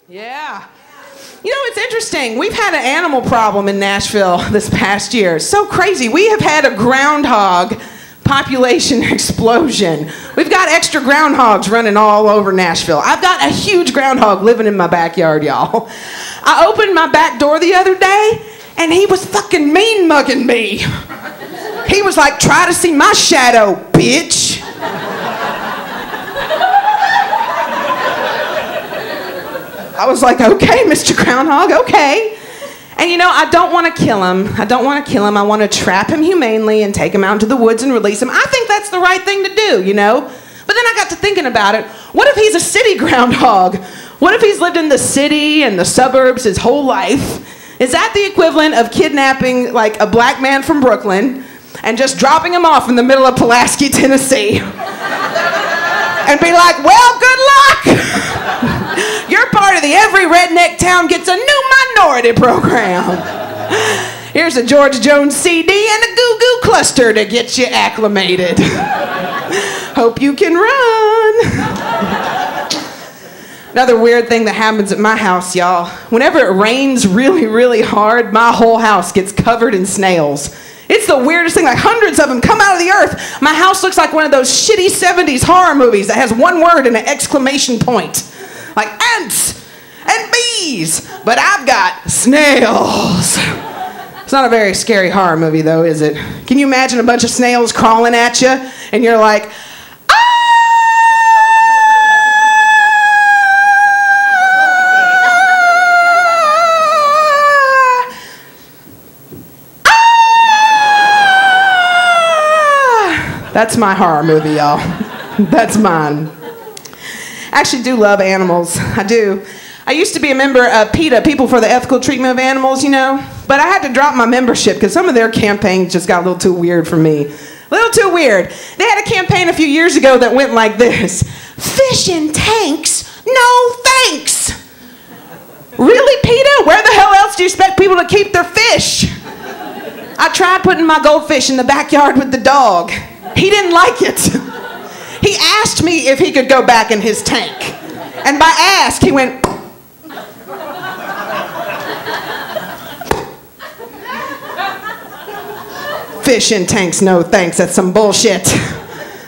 Yeah. You know, it's interesting. We've had an animal problem in Nashville this past year. It's so crazy. We have had a groundhog population explosion. We've got extra groundhogs running all over Nashville. I've got a huge groundhog living in my backyard, y'all. I opened my back door the other day, and he was fucking mean mugging me. He was like, try to see my shadow, bitch. I was like, okay, Mr. Groundhog, okay. And you know, I don't want to kill him. I don't want to kill him. I want to trap him humanely and take him out into the woods and release him. I think that's the right thing to do, you know? But then I got to thinking about it. What if he's a city groundhog? What if he's lived in the city and the suburbs his whole life? Is that the equivalent of kidnapping like a black man from Brooklyn and just dropping him off in the middle of Pulaski, Tennessee? And be like, well, good luck! You're part of the Every Redneck Town Gets a New Minority program. Here's a George Jones CD and a goo-goo cluster to get you acclimated. Hope you can run. Another weird thing that happens at my house, y'all. Whenever it rains really, really hard, my whole house gets covered in snails. It's the weirdest thing, like hundreds of them come out of the earth. My house looks like one of those shitty 70s horror movies that has one word and an exclamation point. Like ants and bees, but I've got snails. It's not a very scary horror movie though, is it? Can you imagine a bunch of snails crawling at you and you're like, That's my horror movie, y'all. That's mine. I actually do love animals. I do. I used to be a member of PETA, People for the Ethical Treatment of Animals, you know? But I had to drop my membership because some of their campaigns just got a little too weird for me. A little too weird. They had a campaign a few years ago that went like this. Fish in tanks? No thanks. Really, PETA? Where the hell else do you expect people to keep their fish? I tried putting my goldfish in the backyard with the dog. He didn't like it. He asked me if he could go back in his tank. And by ask, he went... Fish in tanks, no thanks. That's some bullshit.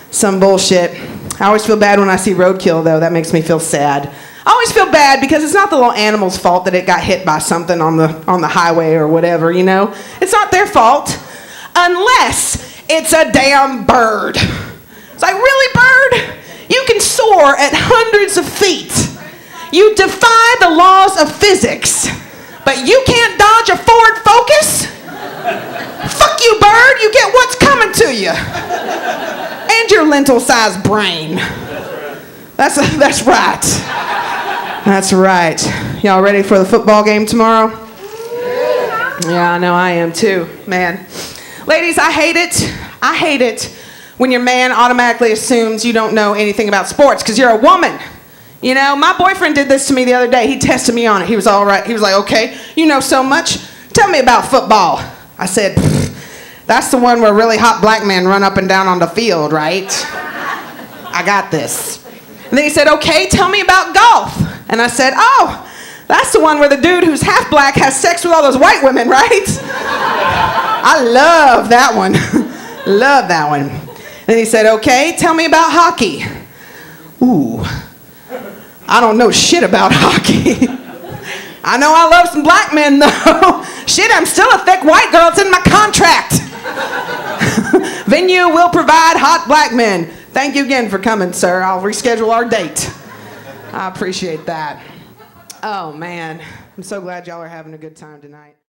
Some bullshit. I always feel bad when I see roadkill, though. That makes me feel sad. I always feel bad because it's not the little animal's fault that it got hit by something on the highway or whatever, you know? It's not their fault. Unless it's a damn bird. It's like, really, bird? You can soar at hundreds of feet. You defy the laws of physics, but you can't dodge a Ford Focus? Fuck you, bird. You get what's coming to you. And your lentil-sized brain. That's right. That's right. Y'all ready for the football game tomorrow? Yeah, I know I am too, man. Ladies, I hate it. I hate it when your man automatically assumes you don't know anything about sports because you're a woman. You know, my boyfriend did this to me the other day. He tested me on it. He was all right. He was like, okay, you know so much. Tell me about football. I said, that's the one where really hot black men run up and down on the field, right? I got this. And then he said, okay, tell me about golf. And I said, oh, that's the one where the dude who's half black has sex with all those white women, right? I love that one. Love that one. And he said, okay, tell me about hockey. Ooh, I don't know shit about hockey. I know I love some black men, though. Shit, I'm still a thick white girl. It's in my contract. Venue will provide hot black men. Thank you again for coming, sir. I'll reschedule our date. I appreciate that. Oh, man. I'm so glad y'all are having a good time tonight.